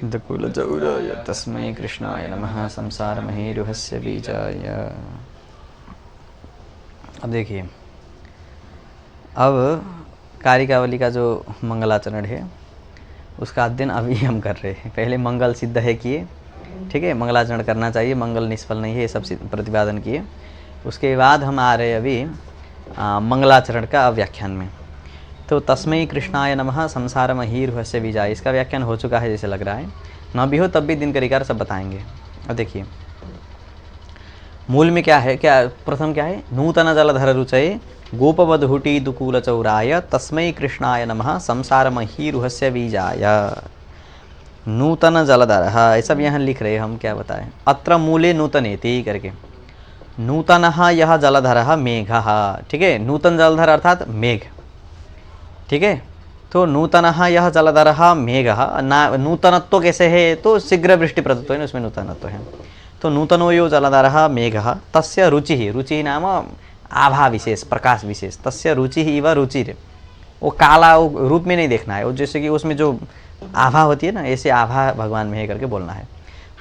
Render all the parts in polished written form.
दुकुलचौराय तस्मै कृष्णाय नमः संसारमहीरुहस्य बीजाय। अब देखिए, अब कारिकावली का जो मंगलाचरण है उसका अध्ययन अभी हम कर रहे हैं। पहले मंगल सिद्ध है किए, ठीक है, मंगलाचरण करना चाहिए, मंगल निष्फल नहीं है, ये सब प्रतिपादन किए। उसके बाद हम आ रहे अभी मंगलाचरण का व्याख्यान में। तो तस्मै कृष्णाय नमः संसारमहीरुहस्य बीजाय, इसका व्याख्यान हो चुका है जैसे लग रहा है, न भी हो तब भी दिनकरिकार सब बताएंगे। अब देखिए मूल में क्या है, क्या प्रथम क्या है, नूतन जलधर रुचये गोपवधूटी दुकूल चौराय तस्मै कृष्णाय नमः संसारमहीरुहस्य बीजाय। नूतन जलधर, ऐसा भी यहाँ लिख रहे हम, क्या बताएं, अत्र मूले नूतनेति करके, नूतन यह जलधर मेघ, ठीक है, नूतन जलधर अर्थात मेघ, ठीक है। तो नूतन यह जलधर मेघ, नूतनत्व कैसे है, तो शीघ्र वृष्टि प्रदत्व है, उसमें नूतनत्व है। तो नूतनो यो जलधर मेघ तस्य रुचि, रुचि नाम आभा विशेष, प्रकाश विशेष, तस्य रुचि इव रुचिर, वो काला वो रूप में नहीं देखना है, वो जैसे कि उसमें जो आभा होती है ना, ऐसे आभा भगवान में है करके बोलना है।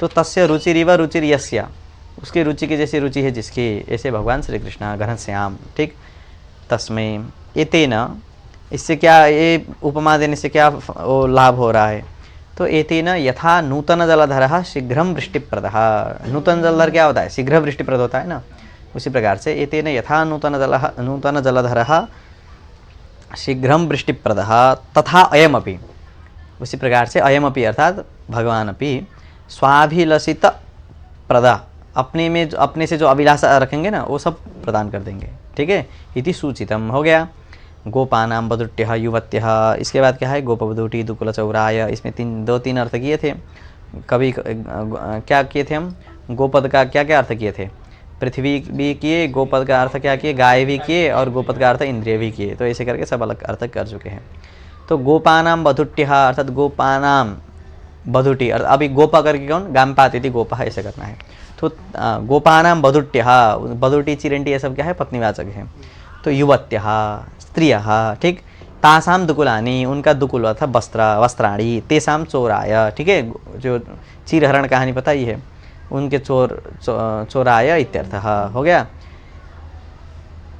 तो तस्य रुचिर इव रुचिर यस्य, उसकी रुचि की जैसी रुचि है जिसकी, ऐसे भगवान श्री कृष्ण घनश्याम, ठीक। तस्मै एतेन, इससे क्या, ये उपमा देने से क्या वो लाभ हो रहा है, तो एतेन यथा नूतन जलधर शीघ्रम वृष्टिप्रद, नूतन जलधर क्या होता है, शीघ्र वृष्टिप्रद होता है ना, उसी प्रकार से एतेन यथा नूतन जलधर शीघ्रम वृष्टिप्रद तथा अयमपि, उसी प्रकार से अयमपि अर्थात भगवान अपि स्वाभिलषित प्रदा, अपने में अपने से जो अभिलाषा रखेंगे ना वो सब प्रदान कर देंगे, ठीक है। इति सूचितम हो गया। गोपानाम वधूट्यः युवत्यः, इसके बाद क्या है, गोपवधूटी दुकुल चौराय, इसमें दो तीन अर्थ किए थे। कभी क्या किए थे हम, गोपद का क्या क्या अर्थ किए थे, पृथ्वी भी किए, गोपद का अर्थ क्या किए, गाय भी किए, और गोपद का अर्थ इंद्रिय भी किए, तो ऐसे करके सब अलग अर्थ कर चुके हैं। तो गोपानाम वधूट्यः अर्थात गोपानाम वधूटी, अभी गोपा करके कौन, गामपात यदि गोपा, ऐसे करना है। तो गोपानाम वधूट्यः, वधूटी चिरंटी ये सब क्या है, पत्नीवाचक है। तो युवत्यः स्त्रियः, ठीक, तासाम दुकुलानी, उनका दुकुल था वस्त्राणी, तेसाम चोराय, ठीक है, जो चीरहरण कहानी पता ही है, उनके चोराय इत्यर्थः हो गया।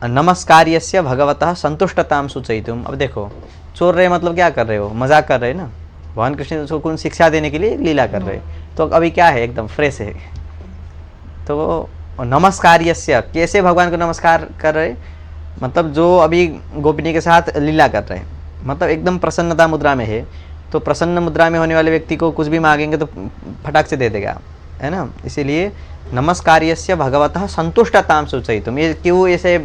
नमस्कार्यस्य भगवतः संतुष्टताम सूचयितुम, अब देखो चोर रहे मतलब क्या कर रहे हो, मजाक कर रहे हैं ना, भगवान कृष्ण उसको कौन शिक्षा देने के लिए लीला कर रहे, तो अभी क्या है, एकदम फ्रेश है। तो नमस्कार्यस्य, कैसे भगवान को नमस्कार कर रहे, मतलब जो अभी गोपिनी के साथ लीला कर रहे हैं, मतलब एकदम प्रसन्नता मुद्रा में है। तो प्रसन्न मुद्रा में होने वाले व्यक्ति को कुछ भी मांगेंगे तो फटाक से दे देगा, है ना। इसीलिए नमस्कार्यस्य भगवतः संतुष्टताम सूचयितुम, ये क्यों ऐसे,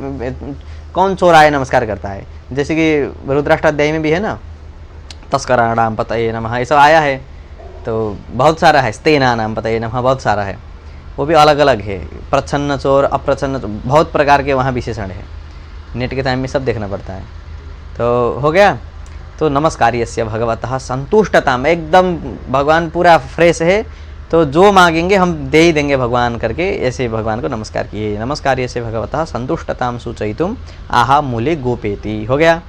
कौन चोराय नमस्कार करता है, जैसे कि रुद्राष्टाध्याय में भी है ना, तस्कराणाम पतये नमः, ये सब आया है, तो बहुत सारा है, स्तेना नाम पतये नमः, बहुत सारा है, वो भी अलग अलग है, प्रच्छन्न चोर, अप्रच्छन्न चोर, बहुत प्रकार के वहाँ विशेषण है, नेट के टाइम में सब देखना पड़ता है। तो हो गया। तो नमस्कार्यस्य भगवतः संतुष्टताम, एकदम भगवान पूरा फ्रेश है, तो जो मांगेंगे हम दे ही देंगे भगवान करके, ऐसे भगवान को नमस्कार किए। नमस्कार्यस्य भगवतः संतुष्टताम सूचयितुम आहा मूले गोपेति हो गया।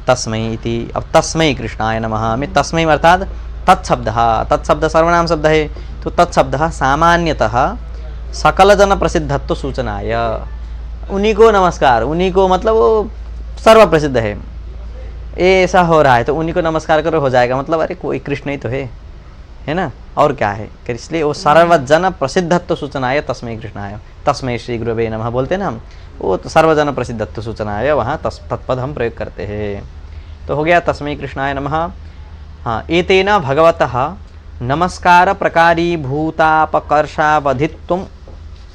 तस्मै इति, अब तस्मै कृष्णाय नमः में तस्मै अर्थात तत्शब्द, तत्शब्द सर्वनाम शब्द है, तो तत्शब्द सामान्यतः सकल जन प्रसिद्धत्व सूचनाय, उन्हीं को नमस्कार, उन्हीं को मतलब वो सर्व प्रसिद्ध है, ये ऐसा हो रहा है तो उन्हीं को नमस्कार करो, हो जाएगा, मतलब अरे कोई कृष्ण ही तो है ना, और क्या है, इसलिए वो सर्वजन प्रसिद्धत्व सूचनाय तस्मै कृष्णाय, तस्मै श्री गुरुवे नमः बोलते हैं ना हम, वो तो सर्वजन प्रसिद्धत्व सूचनाय, वहाँ तत्पद हम प्रयोग करते हैं। तो हो गया तस्मै कृष्णाय नमः। हाँ, एतेन भगवतः नमस्कार प्रकारीभूतापकर्षावधित्वम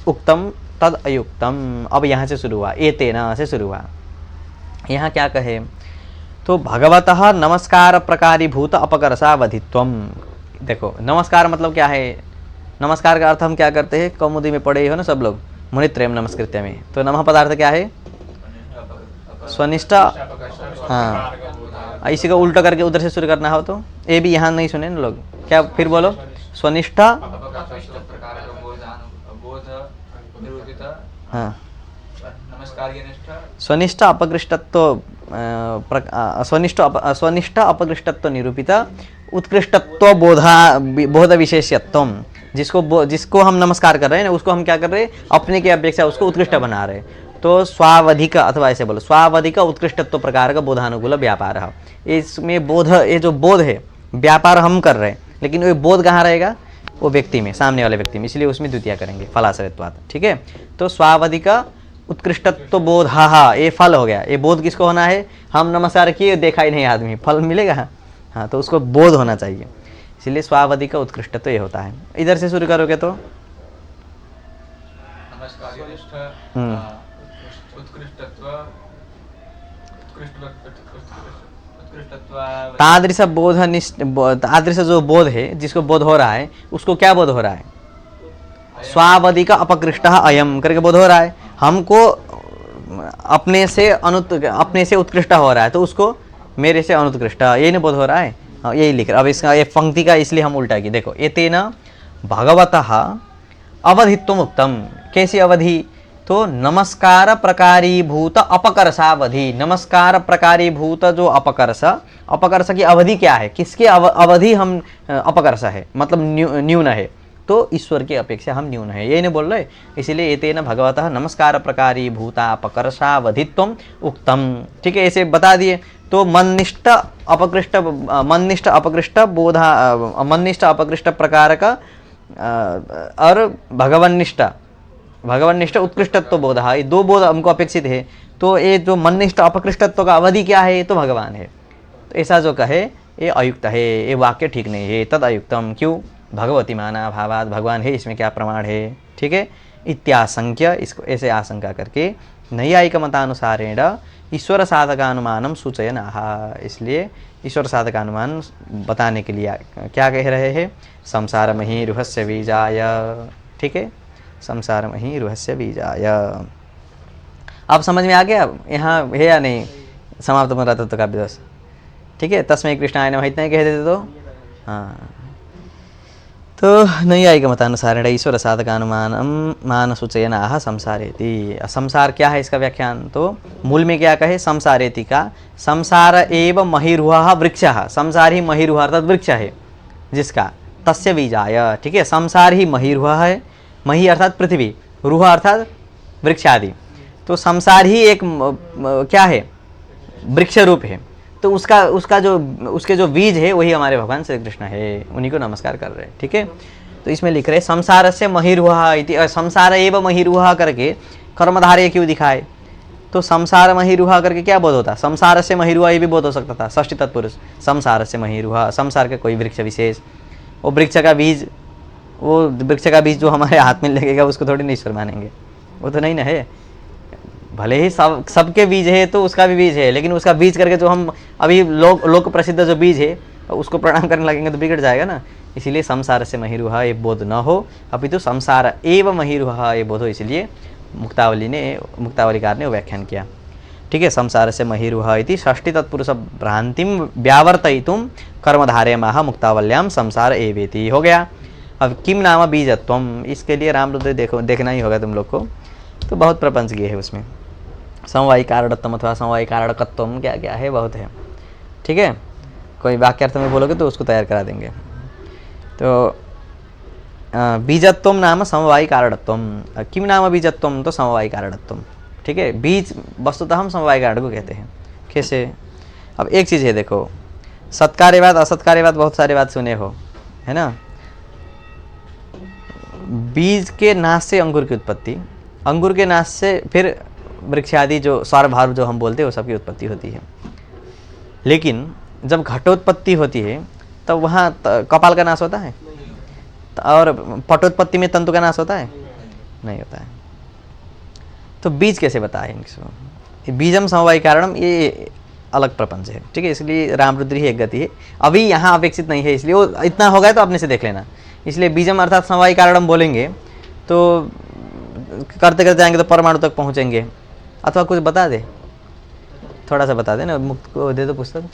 उक्तम तद अयुक्तम, अब यहाँ से शुरू हुआ, एतेन से शुरू हुआ, यहाँ क्या कहे, तो भगवतः नमस्कार प्रकारीभूत अपकर्षावधित्वम, देखो नमस्कार मतलब क्या है, नमस्कार का अर्थ हम क्या करते हैं, कौमुदी में पढ़े हो ना सब लोग, मुनित्रयम नमस्कृत्य में, तो नमः पदार्थ क्या है, स्वनिष्ठ, हाँ, इसी को उल्टा करके उधर से शुरू करना हो तो, ये भी यहाँ नहीं सुने ना लोग, क्या फिर बोलो, स्वनिष्ठ, हाँ, स्वनिष्ठ अपकृष्टत्व स्वनिष्ठ अपकृष्टत्व निरूपित उत्कृष्टत्व बोध विशेष्यत्व, जिसको हम नमस्कार कर रहे हैं ना, उसको हम क्या कर रहे हैं, अपने की अपेक्षा उसको उत्कृष्ट बना रहे हैं। तो स्वावधिक, अथवा ऐसे बोलो स्वावधिक उत्कृष्टत्व प्रकार का बोधानुकूल व्यापार है। इसमें बोध, ये जो बोध है, व्यापार हम कर रहे हैं, लेकिन वो बोध कहाँ रहेगा, वो व्यक्ति में, सामने वाले व्यक्ति में, इसलिए उसमें द्वितीय करेंगे फलाश्रयत्वात्। ठीक है, तो स्वावधिक उत्कृष्टत्व बोध, हाँ ये फल हो गया। ये बोध किसको होना है, हम नमस्कार किए, देखा ही नहीं आदमी, फल मिलेगा। हाँ, तो उसको बोध होना चाहिए, इसलिए स्वावधिक उत्कृष्टत्व ये होता है। इधर से शुरू करोगे तो तादृश तादृश जो बोध है, जिसको बोध हो रहा है, उसको क्या बोध हो रहा है, स्वावधिक अपकृष्ट अयम करके बोध हो रहा है। हमको अपने से उत्कृष्ट हो रहा है, तो उसको मेरे से अनुत्कृष्ट, यही नहीं बोध हो रहा है। हाँ, यही लिख रहा। अब इसका ये पंक्ति का इसलिए हम उल्टा की, देखो एतेन भगवतः अवधित्वम उत्तम। कैसी अवधि, तो नमस्कार प्रकारीभूत अपकर्षावधि। नमस्कार प्रकारीभूत जो अपकर्ष की अवधि क्या है, किसकी अवधि हम अपकर्ष है, मतलब न्यून है, तो ईश्वर की अपेक्षा हम न्यून है, ये नहीं बोल रहे। इसलिए एतेन भगवतः नमस्कार प्रकारीभूता अपकर्षावधित्वम उक्तम। ठीक है, ऐसे बता दिए। तो मन्निष्ठ अपकृष्ट प्रकार का और भगवन्निष्ठ उत्कृष्टत्व बोध, ये दो बोध हमको अपेक्षित है। तो ये जो मन्निष्ठ अपकृष्टत्व का अवधि क्या है, ये तो भगवान है। तो ऐसा जो कहे ये अयुक्त है, ये वाक्य ठीक नहीं है, तद अयुक्तम। क्यों, भगवती माना भावात, भगवान है, इसमें क्या प्रमाण है। ठीक है, इत्याशंक्य, इसको ऐसे आशंका करके नैयायिक मतानुसारेण ईश्वर साधकानुमानम सूचयन आहा। इसलिए ईश्वर साधकानुमान बताने के लिए क्या कह रहे हैं, संसार मही रुहस्य बीजाय। ठीक है, संसार मही रुहस्य बीजाय। अब समझ में आ गया यहाँ है या नहीं, समाप्त हो रहा तत्व का विदोष। ठीक है, तस्मै कृष्णाय नमः इतना ही कह देते तो हाँ। तो नैयायिक मतानुसारेण ईश्वर साधकानुमानम मान सूचयन आह संसारेति। संसार क्या है, इसका व्याख्यान तो मूल में क्या कहे, संसारेति का संसार एव महिरुह वृक्षः। संसार ही महिरुह अर्थात वृक्ष है जिसका, तस्य बीजाय। ठीक है, संसार ही महिरुह है, मही अर्थात पृथ्वी, रुह अर्थात वृक्ष आदि। तो संसार ही एक क्या है, वृक्ष रूप है। तो उसके जो बीज है वही हमारे भगवान श्री कृष्ण है, उन्हीं को नमस्कार कर रहे हैं। ठीक है, तो इसमें लिख रहे संसार से महिरुह इति, संसार एव महिरुह करके कर्मधारय क्यों दिखाए। तो संसार महिरुह करके क्या बोध होता, संसार से महिरुह ये भी बोध हो सकता था, षष्ठी तत्पुरुष। संसार से महिरुह, संसार के कोई वृक्ष विशेष, वो वृक्ष का बीज जो हमारे हाथ में लगेगा उसको थोड़ी नहीं ईश्वर मानेंगे, वो तो नहीं ना है। भले ही सबके बीज है तो उसका भी बीज है, लेकिन उसका बीज करके जो हम अभी लोक प्रसिद्ध जो बीज है उसको प्रणाम करने लगेंगे तो बिगड़ जाएगा ना। इसीलिए संसार से महिरुह ये बोध न हो, अपितु संसार एव महिरुह ये बोध हो। इसलिए मुक्तावलीकार ने व्याख्यान किया। ठीक है, संसार से महिरुह इति षष्ठी तत्पुरुष भ्रांतिम व्यावर्तयितुम कर्मधारयमाह मुक्तावल्याम संसार एवेति हो गया। अब किम नाम बीजत्वम, इसके लिए रामरुद्र देखना ही होगा तुम लोग को, तो बहुत प्रपंच किए है उसमें। समवायी कारणत्वम अथवा समवायी कारणकत्वम क्या क्या है, बहुत है। ठीक है, कोई वाक्यार्थ में बोलोगे तो उसको तैयार करा देंगे। तो बीजत्वम नाम समवायी कारणत्वम, किम नाम बीजत्वम, तो समवायी कारणत्वम। ठीक है, बीज वस्तुतः हम समवायी कारण को कहते हैं। कैसे, अब एक चीज़ है, देखो सत्कार्यवाद असत्कार्यवाद बहुत सारे बात सुने हो, है ना। बीज के नाश से अंगूर की उत्पत्ति, अंगूर के नाश से फिर वृक्ष आदि जो सार्वभाव जो हम बोलते हैं वो सबकी उत्पत्ति होती है। लेकिन जब घटोत्पत्ति होती है तब वहाँ कपाल का नाश होता है, और पटोत्पत्ति में तंतु का नाश होता है, नहीं होता है। तो बीज कैसे बताए इनको, बीजम समवायी कारणम, ये अलग प्रपंच है। ठीक है, इसलिए रामरुद्र ही एक गति है, अभी यहाँ अपेक्षित नहीं है, इसलिए वो इतना होगा तो अपने से देख लेना। इसलिए बीजम अर्थात समवायी कारणम बोलेंगे तो करते करते जाएंगे तो परमाणु तक पहुँचेंगे। अथवा कुछ बता दे, थोड़ा सा बता दे ना, मुक्त को दे दो पुस्तक।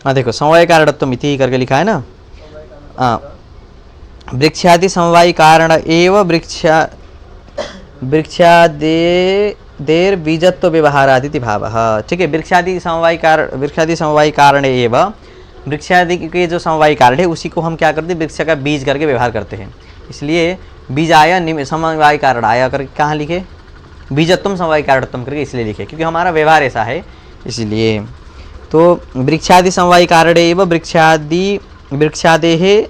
हाँ देखो समवाय कारणत्वम इति करके लिखा है ना। हाँ वृक्षादि समवायी कारण एव वृक्षादेर बीजत्व व्यवहारादिति भावः। ठीक है, वृक्षादि समवायी कारण एव वृक्षादि के जो समवायी कारण है उसी को हम क्या करते हैं, वृक्ष का बीज करके व्यवहार करते हैं। इसलिए बीज आया समवायी कारण आया करके कहाँ लिखे, बीजत्वम समवायी कारणत्वम करके इसलिए लिखे क्योंकि हमारा व्यवहार ऐसा है इसलिए। तो वृक्षादि समवायी कारण एव वृक्षादेः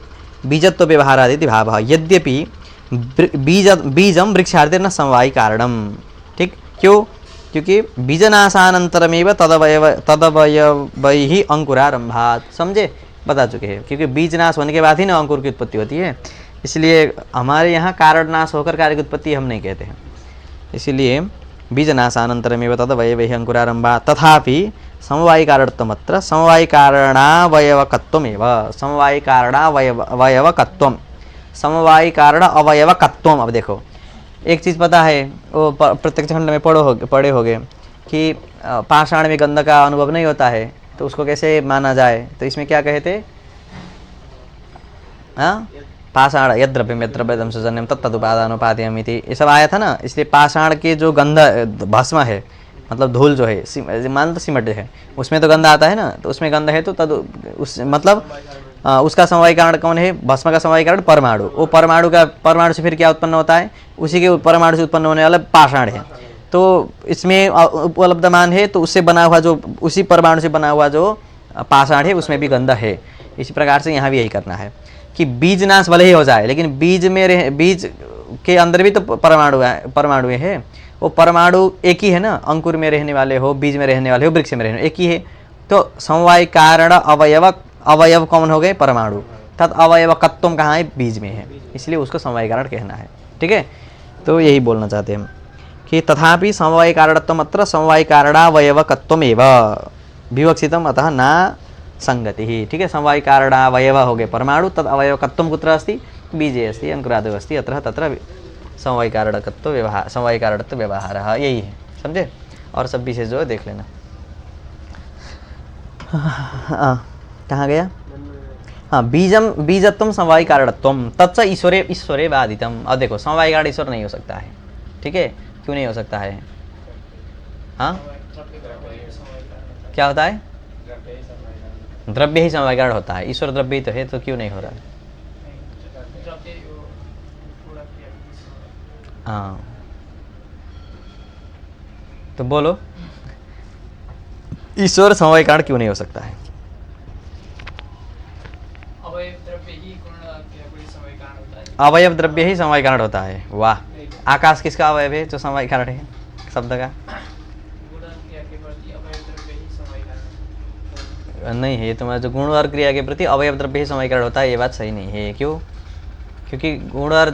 बीजत्व व्यवहारादिति भावः। यद्यपि बीजम वृक्षार्थे न समवायी कारणम। ठीक, क्यों? क्योंकि बीजनाशानंतरमेव तदवयवैः अंकुरारंभात्। समझे, बता चुके हैं, क्योंकि बीज नाश होने के बाद ही ना अंकुर की उत्पत्ति होती है। इसलिए हमारे यहाँ कारण नाश होकर कार्य की उत्पत्ति हम नहीं कहते हैं। इसलिए बीजनाशानंतरमेव तदवयवैः अंकुरारंभात्। तथापि समवायी कारणत्वमत्र समवायी कारणावयवकत्वमेव। समवायी कारणावयवकत्वम, समवायी कारण अवयवकत्वम। अब देखो एक चीज़ पता है, वो प्रत्यक्ष खंड में पढ़े होगे कि पाषाण में गंध का अनुभव नहीं होता है तो उसको कैसे माना जाए। तो इसमें क्या कहे थे, हाँ पाषाण यद्रव्यम यद्रव्यदम सजन्यम तत्तदुपादानोपादेयम इति, ये सब आया था ना। इसलिए पाषाण के जो गंध भस्म है, मतलब धूल जो है, मान तो सिमट है, उसमें तो गंध आता है ना, तो उसमें गंध है तो तद उस मतलब उसका समवायी कारण कौन है, भस्म का समवायी कारण परमाणु। वो परमाणु से फिर क्या उत्पन्न होता है, उसी के परमाणु से उत्पन्न होने वाला पाषाण है। तो इसमें उपलब्धमान है तो उससे बना हुआ जो, उसी परमाणु से बना हुआ जो पाषाण है उसमें भी गंध है। इसी प्रकार से यहाँ भी यही करना है कि बीज नाश भले ही हो जाए लेकिन बीज के अंदर भी तो परमाणु है। वो परमाणु एक ही है ना, अंकुर में रहने वाले हो, बीज में रहने वाले हो, वृक्ष में रहने एक ही है। तो समवाय कारण अवयव कौन हो गए, परमाणु। तत् अवयवकत्वम कहाँ है, बीज में है, इसलिए उसको समवाय कारण कहना है। ठीक है, तो यही बोलना चाहते हैं हम कि तथापि समवाय कारणत्वम अत्र समवाय कारणावयवकत्वमेव विवक्षितम अतः ना संगति ही। ठीक है, समवाय कारणावयव हो गए परमाणु, तद अवयवकत्वम कुत्र अस्ति, बीजे अस्ति, अंकुरादौ अस्ति, अत्र तत्र समवाय कारणत्व व्यवहार यही है। समझे, और सब विशेष जो है देख लेना। कहाँ गया, हाँ बीजत्वम समवाय कारणत्वम तत्स ईश्वरे बाधितम। अब देखो समवाय कारण ईश्वर नहीं हो सकता है। ठीक है, क्यों नहीं हो सकता है, हाँ क्या होता है, द्रव्य ही समवाय कारण होता है, ईश्वर द्रव्य ही तो है, तो क्यों नहीं हो रहा है। हाँ तो बोलो ईश्वर समवाय कारण क्यों नहीं हो सकता है। अवयव द्रव्य ही समवाय कारण होता है। वाह, आकाश किसका अवयव है जो समवाय कारण है शब्द का, नहीं है। तुम्हारा जो गुण और क्रिया के प्रति अवयव द्रव्य ही समवाय कारण होता है, ये बात सही नहीं है। क्यों, क्योंकि गुण और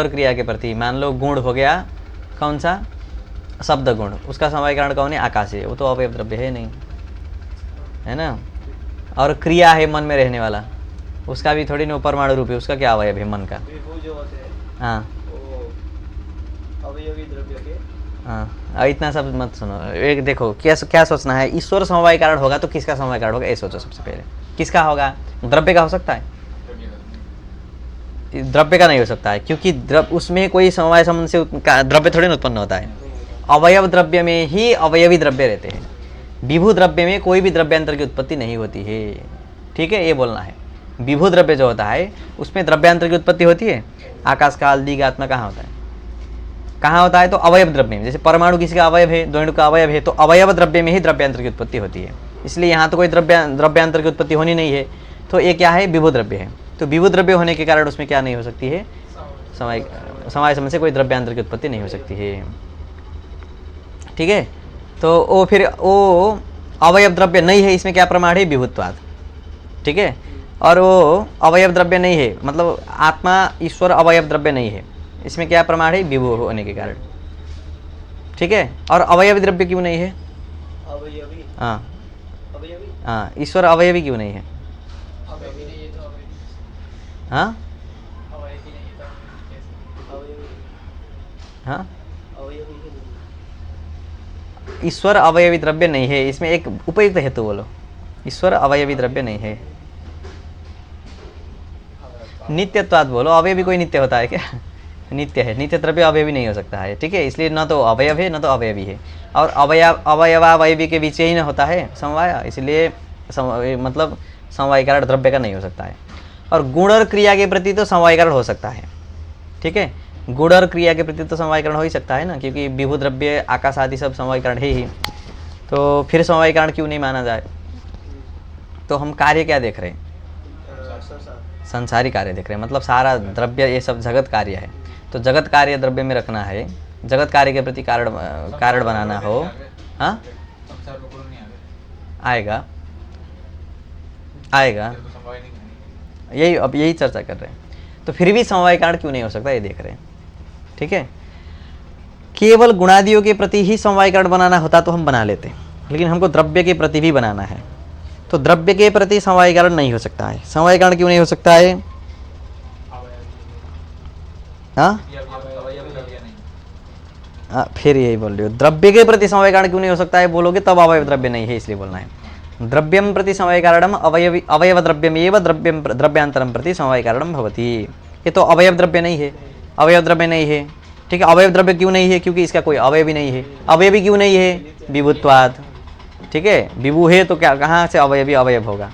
क्रिया के प्रति, मान लो गुण हो गया कौन सा, शब्द गुण, उसका समवाय कारण कौन है, आकाश है, वो तो अवयव द्रव्य है नहीं, है ना। और क्रिया है मन में रहने वाला, उसका भी थोड़ी ना परमाणु रूप है, उसका क्या अवयव है मन का, हाँ हाँ। इतना सब मत सुनो, एक देखो क्या सोचना है, ईश्वर समवाय कारण होगा तो किसका समवाय कारण होगा, ये सोचो सबसे पहले। किसका होगा, द्रव्य का हो सकता है, द्रव्य का नहीं हो सकता है, क्योंकि उसमें कोई समवाय संबंध से द्रव्य थोड़ी ना उत्पन्न होता है। अवयव द्रव्य में ही अवयवी द्रव्य रहते हैं, विभू द्रव्य में कोई भी द्रव्यांतर की उत्पत्ति नहीं होती है। ठीक है, ये बोलना है। विभू द्रव्य जो होता है उसमें द्रव्यांतर की उत्पत्ति होती है। आकाश काल दिग आत्मा कहाँ होता है, कहाँ होता है, तो अवयव द्रव्य में। जैसे परमाणु किसी का अवयव है, द्वैणु का अवयव है, तो अवयव द्रव्य में ही द्रव्यांतर की उत्पत्ति होती है। इसलिए यहाँ तो कोई द्रव्यांतर की उत्पत्ति होनी नहीं है, तो ये क्या है, विभू द्रव्य है। तो विभू द्रव्य होने के कारण उसमें क्या नहीं हो सकती है, समवाय संबंध से कोई द्रव्यांतर की उत्पत्ति नहीं हो सकती है। ठीक है, तो वो फिर वो अवयव द्रव्य नहीं है, इसमें क्या प्रमाण है, विभुत्वाद। ठीक है, और वो अवयव द्रव्य नहीं है, मतलब आत्मा ईश्वर अवयव द्रव्य नहीं है, इसमें क्या प्रमाण है, विभु होने के कारण। ठीक है, और अवयवी द्रव्य क्यों नहीं है, हाँ हाँ, ईश्वर अवयवी क्यों नहीं है, हाँ हाँ, ईश्वर अवयवी द्रव्य नहीं है, इसमें एक उपयुक्त हेतु बोलो, ईश्वर अवयवी द्रव्य नहीं है। नित्यत्वाद बोलो, अवयवी कोई नित्य होता है क्या? नित्य है, नित्य द्रव्य अवयवी नहीं हो सकता है, ठीक है। इसलिए न तो अवयव है न तो अवयवी है, और अवयवावयवी के बीच ही न होता है समवाय, इसलिए मतलब समवायीकरण द्रव्य का नहीं हो सकता है। और गुण और क्रिया के प्रति तो समवायीकरण हो सकता है, ठीक है। गुण और क्रिया के प्रति तो समवायीकरण हो ही सकता है ना, क्योंकि विभु द्रव्य आकाश आदि सब समवायीकरण है ही, तो फिर समवायीकरण क्यों नहीं माना जाए। तो हम कार्य क्या देख रहे हैं? संसारी कार्य देख रहे हैं, मतलब सारा द्रव्य ये सब जगत कार्य है, तो जगत कार्य द्रव्य में रखना है, जगत कार्य के प्रति कारण बनाना हो। हाँ आएगा आएगा, यही अब यही चर्चा कर रहे हैं। तो फिर भी समवाय कारण क्यों नहीं हो सकता ये देख रहे हैं, ठीक है। केवल गुणादियों के प्रति ही समवाय कारण बनाना होता तो हम बना लेते, लेकिन हमको द्रव्य के प्रति भी बनाना है, तो द्रव्य के प्रति समवाय कारण नहीं हो सकता है। समवाय कारण क्यों नहीं हो सकता है? हाँ फिर यही बोल रहे हो, द्रव्य के प्रति समवाय कारण क्यों नहीं हो सकता है बोलोगे तब अवयव द्रव्य नहीं है, इसलिए बोलना है। द्रव्यम प्रति समवाय कारणम अवयव द्रव्यमेव द्रव्यांतरम प्रति समवाय कारणम भवति। ये तो अवयव द्रव्य नहीं है, अवयव द्रव्य नहीं है, ठीक है। अवयव द्रव्य क्यों नहीं है? क्योंकि इसका कोई अवयवी नहीं है। अवयवी क्यों नहीं है? विभुत्वाद, ठीक है। विभु है तो क्या कहाँ से अवयवी अवयव होगा,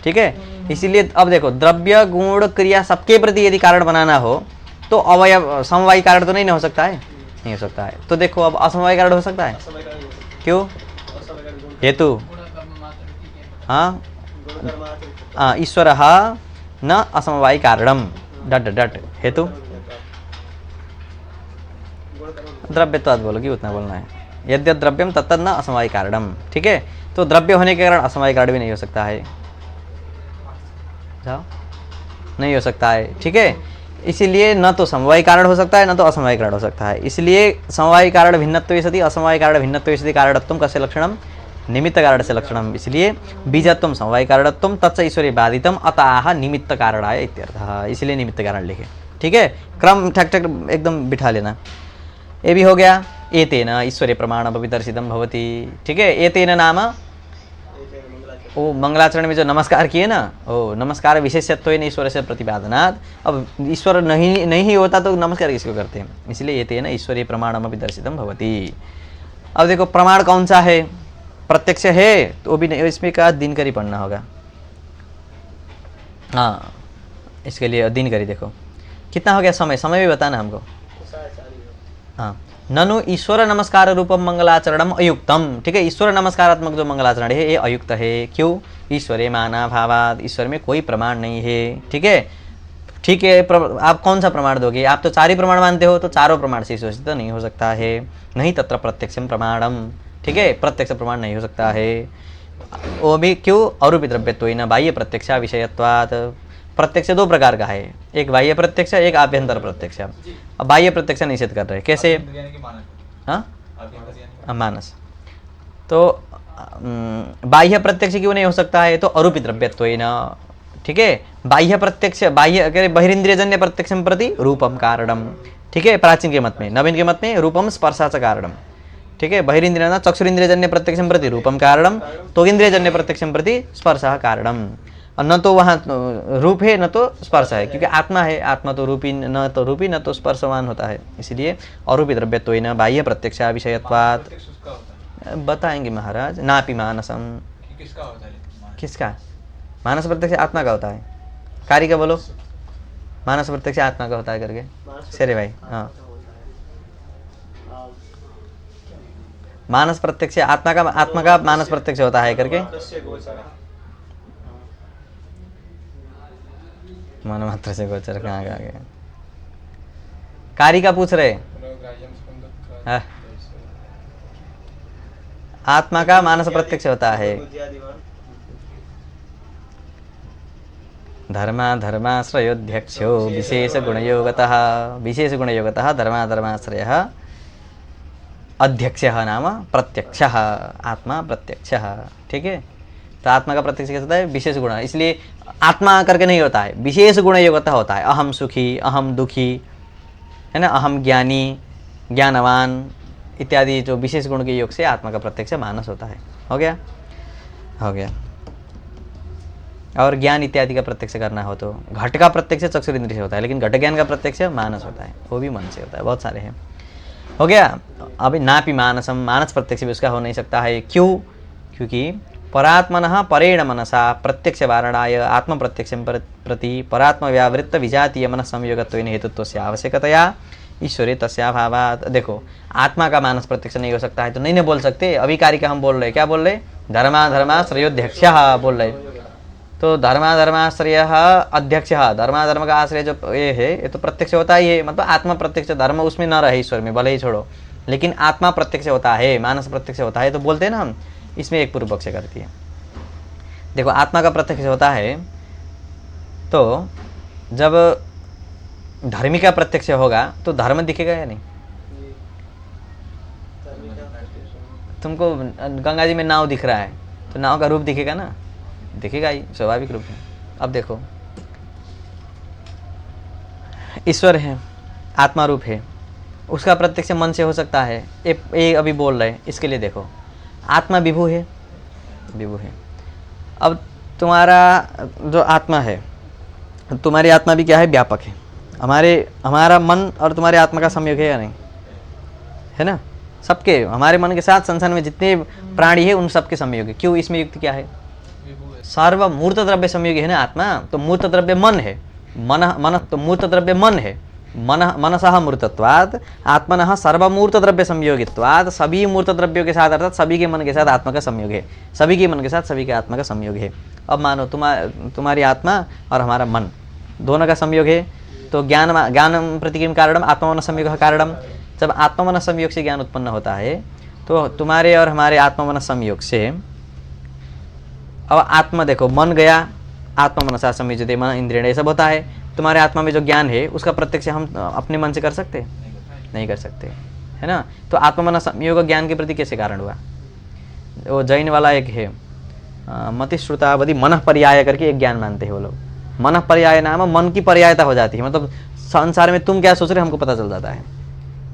ठीक है। इसीलिए अब देखो, द्रव्य गुण क्रिया सबके प्रति यदि कारण बनाना हो तो अवयव समवायी कारण तो नहीं ना हो सकता है, नहीं हो सकता है। तो देखो अब असमवायी कारण हो सकता है, क्यों? हेतु हाँ ईश्वर न असमवायी कारणम डट डट हेतु द्रव्यत्वाद बोलोगी, उतना बोलना है। यद्यद् द्रव्यम तत्तद् न असमवायी कारणम, ठीक है। तो द्रव्य होने के कारण असमवायी कारण भी नहीं हो सकता है, जाओ नहीं हो सकता है, ठीक है। इसीलिए न तो समवायी कारण हो सकता है न तो असमवायी कारण हो सकता है। इसलिए समवायी कारण भिन्नत्वे सति असमवायी कारण भिन्नत्वे सति कारणत्वं कस्य लक्षणम? निमित्त कारण से लक्षणम। इसलिए बीजत्वम समवायी कारणत्वम तत्स ईश्वरे बाधितम अतः निमित्त कारणाय इत्यर्थः, इसलिए निमित्त कारण लिखे, ठीक है। क्रम ठक ठक एकदम बिठा लेना। ये भी हो गया। एतेन ईश्वरे प्रमाण विदर्शितम भवति, ठीक है। एतेन नाम वो मंगलाचरण में जो नमस्कार किए ना, ओ नमस्कार विशेषत्व ईश्वर से प्रतिपादनात्। अब ईश्वर नहीं होता तो नमस्कार किसको करते हैं? इसलिए एतेन ईश्वरीय प्रमाणम विदर्शितम भवति। अब देखो प्रमाण कौन सा है? प्रत्यक्ष है तो भी नहीं, इसमें का दिनकरी पढ़ना होगा। हाँ इसके लिए दिनकरी देखो कितना हो गया समय, समय भी बताना हमको। हाँ ननु ईश्वर नमस्कार रूपम मंगलाचरणम अयुक्तम, ठीक है। ईश्वर नमस्कारात्मक जो मंगलाचरण है ये अयुक्त है। क्यों? ईश्वरे माना भावाद, ईश्वर में कोई प्रमाण नहीं है, ठीक है। ठीक है आप कौन सा प्रमाण दोगे? आप तो चार ही प्रमाण मानते हो, तो चारों प्रमाण से ईश्वर सिद्ध नहीं हो सकता है। नहीं तत्र प्रत्यक्षम प्रमाणम, ठीक है। प्रत्यक्ष प्रमाण नहीं हो सकता है, वो भी क्यों? अरूपी द्रव्यत्वेन बाह्य प्रत्यक्ष विषयत्वात्। प्रत्यक्ष दो प्रकार का है, एक बाह्य प्रत्यक्ष एक आभ्यंतर प्रत्यक्ष। अब बाह्य प्रत्यक्ष निषेध कर रहे, कैसे? हाँ मानस। तो बाह्य प्रत्यक्ष क्यों नहीं हो सकता है? तो अरूपी द्रव्यत्वेन, ठीक है। बाह्य प्रत्यक्ष बाह्य बहिरिंद्रियजन्य प्रत्यक्षम प्रति रूपम कारणम, ठीक है। प्राचीन के मत में, नवीन के मत में रूपम स्पर्शाच कारणम, ठीक है। बहिरिंद्रिय चक्षुरिंद्रियजन्य प्रत्यक्षम प्रति रूपम कारणम, त्वगिंद्रियजन्य प्रत्यक्षम प्रति स्पर्शः कारणम। न तो वहाँ रूप है न तो स्पर्श है, क्योंकि आत्मा है, आत्मा तो रूपी न तो स्पर्शवान होता है। इसलिए अरूपी द्रव्यत्वेन बाह्य प्रत्यक्ष विषयत्वात्। बताएंगे महाराज। नापि मानसम, किसका? मानस प्रत्यक्ष आत्मा का होता है। कार्य का बोलो, मानस प्रत्यक्ष आत्मा का होता है करके शेरे भाई। हाँ मानस प्रत्यक्ष आत्मा का मानस प्रत्यक्ष होता है करके मन मात्र से गोचर कहाँ आ गया? कार्य का पूछ रहे। आत्मा का मानस प्रत्यक्ष होता है। धर्माश्रयोध्यक्षो विशेष गुणयोगतः धर्माश्रयः अध्यक्षः नाम प्रत्यक्षः, आत्मा प्रत्यक्षः, ठीक है। तो आत्मा का प्रत्यक्ष कैसे होता है? विशेष गुण, इसलिए आत्मा करके नहीं होता है, विशेष गुण योगता होता है। अहम सुखी, अहम दुखी, है ना, अहम ज्ञानी, ज्ञानवान इत्यादि जो विशेष गुण के योग से आत्मा का प्रत्यक्ष मानस होता है। हो गया, हो गया। और ज्ञान इत्यादि का प्रत्यक्ष करना हो तो घट का प्रत्यक्ष चक्षुरेंद्रिय से होता है, लेकिन घट ज्ञान का प्रत्यक्ष मानस होता है, वो भी मन से होता है। बहुत सारे हैं। हो गया। अभी नापि मानसम, मानस प्रत्यक्ष भी उसका हो नहीं सकता है। क्यों? क्योंकि परात्मनः परेण मनसा प्रत्यक्ष वारणाय आत्म प्रत्यक्षं प्रति परात्म व्यावृत्त विजातीय मन संयोगत्वेन हेतुत्वस्य आवश्यकतया ईश्वरे तस्याभावात्। देखो, आत्मा का मानस प्रत्यक्ष नहीं हो सकता है तो नहीं बोल सकते। अभी कार्य का हम बोल रहे, क्या बोल रहे? धर्माधर्माश्रयोध्यक्षः बोल रहे। तो धर्माधर्माश्रय अध्यक्ष, धर्माधर्म का आश्रय जो ये है, ये तो प्रत्यक्ष होता ही है। मतलब आत्मा प्रत्यक्ष, धर्म उसमें न रहे ईश्वर में, भले ही छोड़ो, लेकिन आत्मा प्रत्यक्ष होता है, मानस प्रत्यक्ष होता है तो बोलते हैं ना हम। इसमें एक पूर्व पक्ष करती है। देखो, आत्मा का प्रत्यक्ष होता है तो जब धर्मी का प्रत्यक्ष होगा तो धर्म दिखेगा या नहीं? तुमको गंगा जी में नाव दिख रहा है तो नाव का रूप दिखेगा ना? दिखेगा ही, स्वाभाविक रूप में। अब देखो, ईश्वर है, आत्मा रूप है, उसका प्रत्यक्ष मन से हो सकता है। ये अभी बोल रहे, इसके लिए देखो, आत्मा विभु है, विभु है। अब तुम्हारा जो आत्मा है, तुम्हारी आत्मा भी क्या है? व्यापक है। हमारा मन और तुम्हारे आत्मा का संयोग है या नहीं? है ना? सबके, हमारे मन के साथ संसार में जितने प्राणी है उन सबके संयोग है। क्यों? इसमें युक्ति क्या है? सर्व मूर्त द्रव्य संयोगी है ना आत्मा, तो मूर्त द्रव्य मन है। मन तो मूर्त द्रव्य मन है। मनसः मूर्तत्वात् आत्मनः सर्वमूर्त द्रव्य संयोगित्वात्, सभी मूर्त द्रव्यों के साथ अर्थात सभी के मन के साथ आत्मा का संयोग है। सभी के मन के साथ सभी के आत्मा का संयोग है। अब मानो तुम्हारी आत्मा और हमारा मन दोनों का संयोग है, तो ज्ञान प्रतिकिम कारणम आत्मन संयोग कारणम। जब आत्मन संयोग से ज्ञान उत्पन्न होता है तो तुम्हारे और हमारे आत्मन संयोग से, अब आत्मा देखो, मन गया, आत्मनसा संयुज्यते मन इंद्रिय, ये सब होता है। तुम्हारे आत्मा में जो ज्ञान है उसका प्रत्यक्ष हम अपने मन से कर सकते? नहीं कर सकते, है ना? तो आत्मन संयोग ज्ञान के प्रति कैसे कारण हुआ? वो जैन वाला एक है, मतिश्रुतावधि मनः पर्याय करके एक ज्ञान मानते हैं वो लोग। मनः पर्याय नाम मन की पर्यायता हो जाती है, मतलब संसार में तुम क्या सोच रहे हो हमको पता चल जाता है।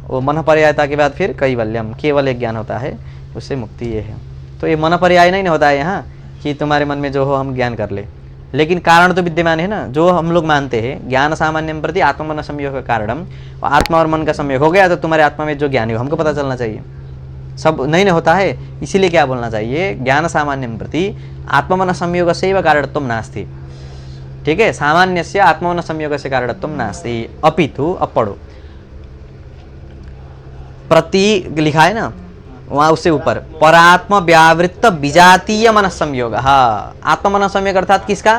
वो मन पर्यायता के बाद फिर कैवल्यम, केवल एक ज्ञान होता है, उससे मुक्ति ये है। तो ये मन पर्याय नहीं होता है यहाँ कि तुम्हारे मन में जो हो हम ज्ञान कर ले, लेकिन कारण तो विद्यमान है ना। जो हम लोग मानते हैं ज्ञान सामान्यम प्रति आत्मन संयोग का कारणम, आत्मा और मन का संयोग हो गया तो तुम्हारे आत्मा में जो ज्ञान है हमको पता चलना चाहिए। सब नहीं होता है, इसीलिए क्या बोलना चाहिए? ज्ञान सामान्यम प्रति आत्मन संयोग से कारणत्वं नास्ति। ठीक है, सामान्यस्य आत्मन संयोग से कारणत्वं नास्ति अपितु। अब पढ़ो, प्रति लिखा है ना वहाँ, उससे ऊपर परात्म व्यावृत्त विजातीय मन संयोग। हाँ, आत्म मन संयोग अर्थात किसका?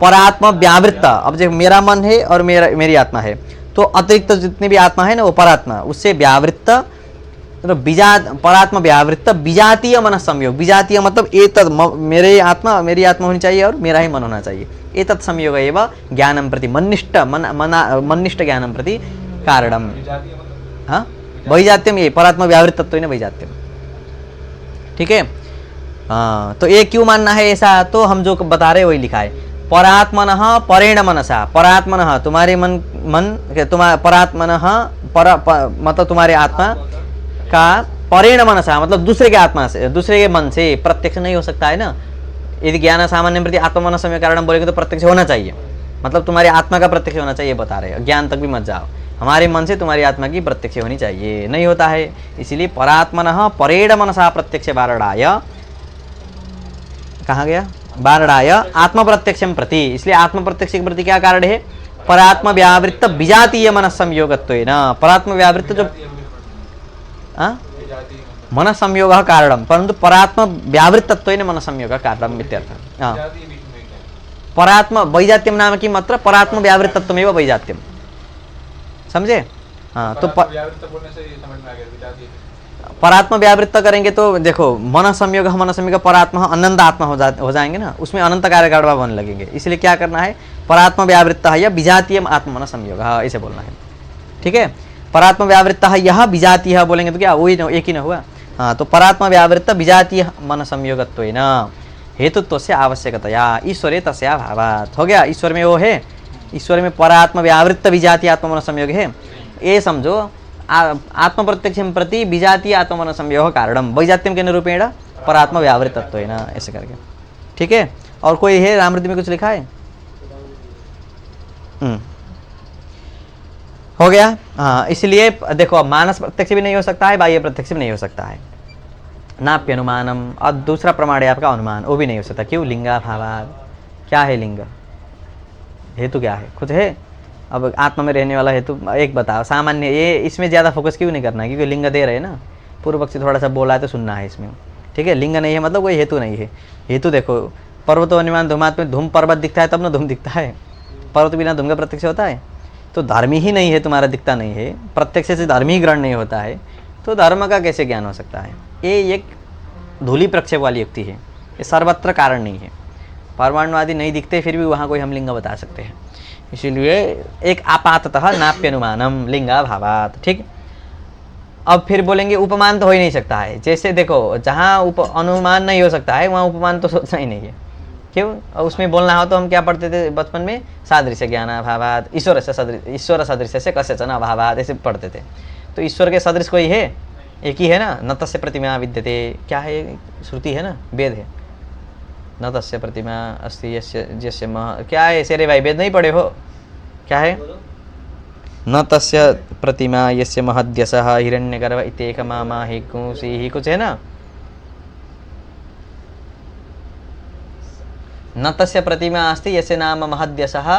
परात्म व्यावृत्त। अब जो मेरा मन है और मेरी आत्मा है, तो अतिरिक्त जितनी भी आत्मा है ना वो परात्मा, उससे व्यावृत्त, तो परात्म व्यावृत्त विजातीय मन संयोग। विजातीय मतलब मेरी आत्मा होनी चाहिए और मेरा ही मन होना चाहिए। एतत् संयोग एवं ज्ञानम प्रति मन्निष्ठ ज्ञानम प्रति कारणम। हाँ, वैजात्यम, ये परात्म व्यावृत्तत्व है वैजात्यम। ठीक है, हाँ। तो ये क्यों मानना है ऐसा? तो हम जो बता रहे वही लिखा है, परात्मनः परेण मनसा। परात्मनः तुम्हारे मन परात्मनः मतलब तुम्हारे आत्मा का परेण मनसा मतलब दूसरे के आत्मा से, दूसरे के मन से प्रत्यक्ष नहीं हो सकता है ना। यदि ज्ञान सामान्य प्रति आत्मन समय कारण बोलेंगे तो प्रत्यक्ष होना चाहिए, मतलब तुम्हारी आत्मा का प्रत्यक्ष होना चाहिए बता रहे हैं। ज्ञान तक भी मत जाओ, हमारे मन से तुम्हारी आत्मा की प्रत्यक्ष होनी चाहिए, नहीं होता है। इसीलिए परात्मनः परेण मनसा प्रत्यक्ष वारणाय, कहाँ गया? वारणाय आत्म प्रत्यक्षम प्रति। इसलिए आत्म प्रत्यक्ष के प्रति क्या कारण है? परात्म व्यावृत्त विजातीय मन संयोगत्वेन। परात्म व्यावृत्त जो मन संयोग कारणम, परंतु परात्म व्यावृत्तत्वेन मन संयोग कारणम इत्यर्थ। परात्म वैजात्यम नाम की मात्र परात्म व्यावृत्तत्वमेव वैजात्यम, समझे? हाँ, तो परात्म व्यावृत्त करेंगे तो देखो मन संयोग परात्मा अनंत आत्मा हो जाएंगे ना, उसमें अनंत कार्यकारणवा बन लगेंगे। इसलिए क्या करना है? परात्म व्यावृत्त या विजातीयम आत्म मन संयोग, हाँ ऐसे बोलना है। ठीक है, परात्म व्यावृत्त यह विजातीय बोलेंगे तो क्या वही एक ही ना हुआ? हाँ, तो परात्म व्यावृत्त विजातीय मन संयोगत्वेन हेतुत्व से आवश्यकतया ईश्वरे तस्या भावात्। हो गया, ईश्वर में वो है, ईश्वर में परात्म व्यावृत्त विजातीय आत्मन संयोग है। ये समझो आत्म प्रत्यक्षम प्रति विजातीय आत्मन संयोग कारणम वैजात्यम के निरूपेण परात्म व्यावृत्तत्वेन, ऐसे करके। ठीक है। और कोई है रामृति में कुछ लिखा है? हो गया। हाँ, इसलिए देखो अब मानस प्रत्यक्ष भी नहीं हो सकता है, बाह्य प्रत्यक्ष भी नहीं हो सकता है। नाप्य अनुमानम, और दूसरा प्रमाण है आपका अनुमान, वो भी नहीं हो सकता। क्यों? लिंगा भावाद। क्या है लिंग? हेतु क्या है? कुछ है? अब आत्मा में रहने वाला हेतु एक बताओ सामान्य। ये इसमें ज़्यादा फोकस क्यों नहीं करना है? क्योंकि लिंग दे रहे हैं ना, पूर्व पक्षी थोड़ा सा बोला है तो सुनना है इसमें, ठीक है। लिंग नहीं है मतलब कोई हेतु नहीं है। हेतु देखो, पर्वतो अनुमान धूमात में धूम पर्वत दिखता है तब ना धूम दिखता है। पर्वत बिना धूम का प्रत्यक्ष होता है? तो धर्म ही नहीं है तुम्हारा, दिखता नहीं है, प्रत्यक्ष से धर्म ही ग्रहण नहीं होता है, तो धर्म का कैसे ज्ञान हो सकता है? ये एक धूली प्रक्षेप वाली युक्ति है, ये सर्वत्र कारण नहीं है। परमाणुवादी नहीं दिखते फिर भी वहाँ कोई हम लिंग बता सकते हैं। इसीलिए एक आपाततः नाप्य अनुमानम लिंगा भावात, ठीक। अब फिर बोलेंगे उपमान तो हो ही नहीं सकता है। जैसे देखो, जहाँ अनुमान नहीं हो सकता है वहाँ उपमान तो सोचना ही नहीं है। क्यों? उसमें बोलना हो तो हम क्या पढ़ते थे बचपन में? सादृश्य ज्ञान अभावात ईश्वर सदृश्य से कस्यचन अभावात, ऐसे पढ़ते थे। तो ईश्वर के सदृश कोई है? एक ही है ना, न तस्य प्रतिमा विद्यते। क्या है? श्रुति है ना, वेद है। न तस्य प्रतिमा अस्ति यस्य मह, क्या है शेरे भाई? वेद नहीं पढ़े हो? क्या है? न तस्य प्रतिमा यस्य महद्यसः हिरण्यगर्भ इत्येकमामा हि कुंसी, कुछ है ना। न तस्य प्रतिमा अस्ति यस्य नाम महद्यसः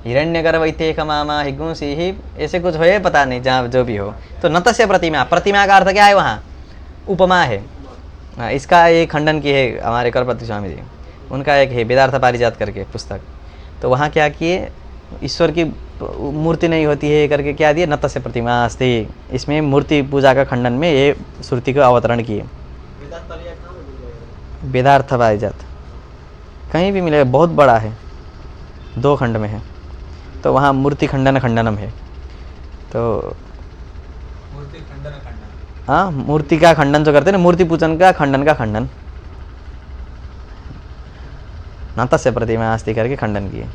हिरण्यगर्भ इत्येकमामा हि कुंसी, ऐसे कुछ है, पता नहीं, जहाँ जो भी हो। तो न तस्य प्रतिमा, प्रतिमा का अर्थ क्या है वहाँ? उपमा है। इसका एक खंडन की है हमारे करपति स्वामी जी, उनका एक है वेदार्थ पारिजात करके पुस्तक। तो वहाँ क्या किए, ईश्वर की मूर्ति नहीं होती है करके क्या दिए? न तस्य प्रतिमा अस्ति। इसमें मूर्ति पूजा का खंडन में ये श्रुति को अवतरण किए। वेदार्थ पारिजात कहीं भी मिलेगा, बहुत बड़ा है, 2 खंड में है। तो वहाँ मूर्ति खंडनम है। तो हाँ, मूर्ति का खंडन जो करते हैं ना, मूर्ति पूजन का खंडन न तस्य प्रतिमा अस्ति करके खंडन किए।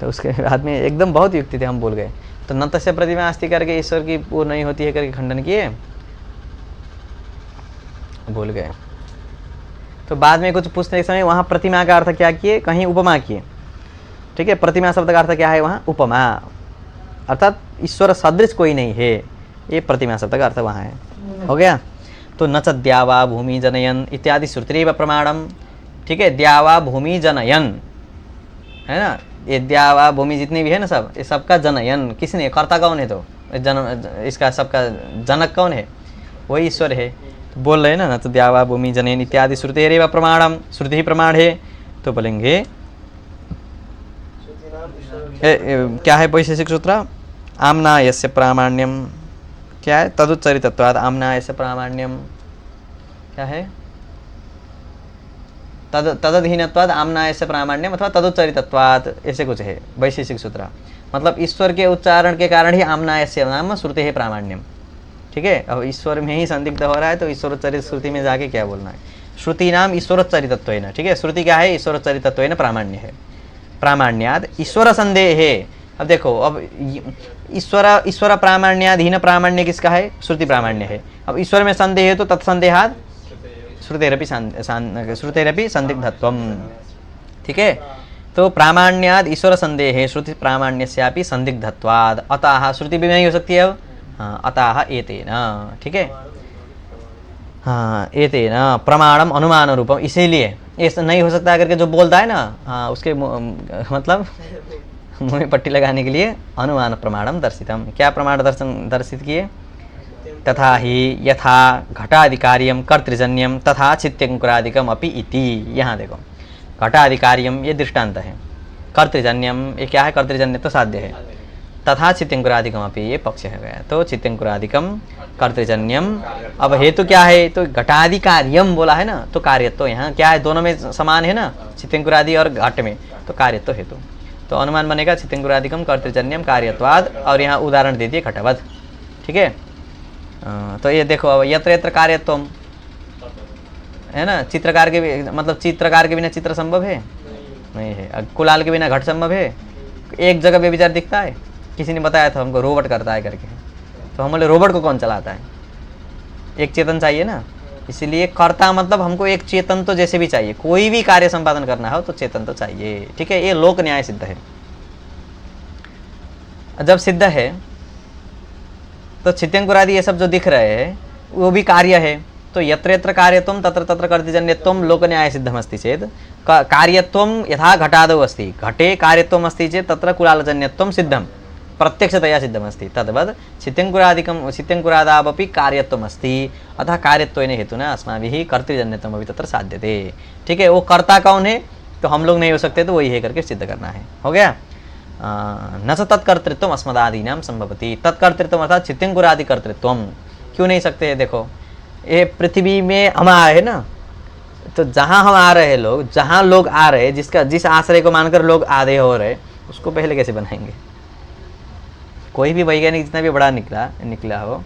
तो उसके बाद में एकदम बहुत युक्ति थे, हम बोल गए। तो न तस्य प्रतिमा अस्ति करके ईश्वर की पूर्ण नहीं होती है करके खंडन किए, भूल गए। तो बाद में कुछ पूछने के समय वहाँ प्रतिमा का अर्थ क्या किए? कहीं उपमा किए, ठीक है। प्रतिमा शब्द का अर्थ क्या है वहाँ? उपमा, अर्थात ईश्वर सदृश कोई नहीं है, ये प्रतिमा शब्द का अर्थ वहाँ है। हो गया। तो न च द्यावा भूमि जनयन इत्यादि श्रुतिरेव प्रमाणम, ठीक है। द्यावा भूमि जनयन है ना, ये द्यावा भूमि जितनी भी है ना सब, ये सबका जनयन किसने? कर्ता कौन है? तो इसका सबका जनक कौन है? वही ईश्वर है। तो बोल रहे हैं ना, तो द्यावा भूमि जनयन इत्यादि श्रुतिरेव प्रमाणम, श्रुति ही प्रमाण है। तो बोलेंगे क्या है वैशेषिक सूत्र? आमना यस्य प्रामाण्यम, क्या है? तदुच्चरितत्वात् आमना यस्य प्रामाण्यम, क्या है? तदधीनत्वाद आमना यस्य प्रामाण्यम अथवा तदुच्चरितत्वात्, ऐसे कुछ है वैशेषिक सूत्र। मतलब ईश्वर के उच्चारण के कारण ही आमना यस्य नाम श्रुति है प्रामाण्यम, ठीक है। अब ईश्वर में ही संदिग्ध हो रहा है तो ईश्वरोच्चरित श्रुति में जाके क्या बोलना है? श्रुति नाम ईश्वरोच्चरितत्वेन, ठीक है। श्रुति क्या है? ईश्वरोच्चरितत्वेन प्रामाण्य है। प्रामाण्याद ईश्वर संदेह है। अब देखो, अब ईश्वर प्रामाण्याधीन प्रामाण्य किसका है? श्रुति प्रामाण्य है। अब ईश्वर में संदेह है तो तत्संदेहाद श्रुतेरपि संदिग्धत्वम, ठीक है। तो प्रामाण्याद ईश्वर संदेह है, श्रुति प्रामाण्यस्यापि संदिग्धत्वाद, अतः श्रुति भी नहीं हो सकती है अब। हाँ, अतः एतेन, ठीक है। हाँ, एतेन प्रमाणम अनुमान रूपम, इसीलिए ऐसा नहीं हो सकता करके जो बोलता है ना, हाँ, उसके मतलब मुँह में पट्टी लगाने के लिए अनुमान प्रमाणम दर्शितम। क्या प्रमाण दर्शित किए? तथा ही यथा घटाधिकार्यम कर्तृजन्यम तथा चित्तंकुरादिकम अपि इति। यहाँ देखो, घटाधिकार्यम ये दृष्टांत है, कर्तृजन्यम ये क्या है? कर्तृजन्य तो साध्य है, तथा चित्तंकुरादिकम अपि ये पक्ष है गया। तो चित्तंकुरादिकम कर्तृजन्यम, अब हेतु क्या है? तो घटाधिकार्यम बोला है ना, तो कार्यत्व तो यहाँ क्या है? दोनों में समान है ना, चित्तंकुरादि और घट में, तो कार्यत्व तो हेतु। तो अनुमान बनेगा चित्तंकुरादिकम कर्तृजन्यम कार्यत्वाद, और यहाँ उदाहरण दे दिए घटवद, ठीक है। तो ये देखो, अब यत्र यत्र कार्यत्वम है ना, चित्रकार के भी, मतलब चित्रकार के बिना चित्र संभव है? नहीं है। कुलाल के बिना घट संभव है? एक जगह व्यभिचार दिखता है? किसी ने बताया था हमको, रोबोट करता है करके। तो हम बोले रोबोट को कौन चलाता है? एक चेतन चाहिए ना, इसलिए कर्ता मतलब हमको एक चेतन तो जैसे भी चाहिए, कोई भी कार्य संपादन करना हो तो चेतन तो चाहिए, ठीक है। ये लोक न्याय सिद्ध है। जब सिद्ध है तो चित्यंकुरादि ये सब जो दिख रहे हैं वो भी कार्य है। तो यत्र यत्र कार्यत्वं तत्र तत्र कर्तृजन्यत्वं लोक न्याय सिद्धमस्ति चेत् कार्यत्वं यथा घटादौ अस्ति, घटे कार्यत्वम् अस्ति चेत् तत्र कुलालजन्यत्वं सिद्धं, प्रत्यक्षतया सिद्धमस्ति। तद्वत् चित्यंकुरादावपि कार्यत्वमस्ति, अतः कार्यत्वेन हेतुना अस्माभिः कर्तृजन्यत्वमपि तत्र साध्यते, ठीक है। वो कर्ता कौन है तो हम लोग नहीं हो सकते, तो वही है करके सिद्ध करना है। हो गया। न च तत्कर्तृत्वम अस्मदादीनां संभवति। तत्कर्तृत्व अर्थात चित्यंकुरादि कर्तृत्वम क्यों नहीं सकते है? देखो ये पृथ्वी में हम आ रहे हैं ना, तो जहाँ हम आ रहे हैं लोग, जहाँ लोग आ रहे हैं, जिस आश्रय को मानकर लोग आधे हो रहे, उसको पहले कैसे बनाएंगे? कोई भी वैज्ञानिक जितना भी बड़ा निकला हो,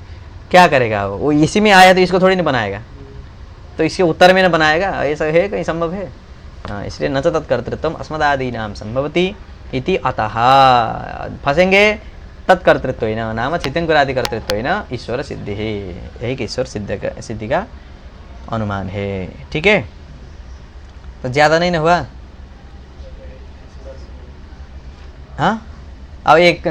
क्या करेगा? वो इसी में आया तो इसको थोड़ी नहीं बनाएगा, तो इसके उत्तर में न बनाएगा, ऐसा है? कहीं संभव है? इसलिए न च तत्कर्तृत्वम अस्मदादीनां संभवति इति अतः फंसेंगे तत्कर्तृत्वेन नाम चित्यंकुरादि कर्तृत्वेन ईश्वर सिद्धि है। यही कि ईश्वर सिद्धि का अनुमान है, ठीक है। तो ज़्यादा नहीं ना हुआ? हाँ, अब एक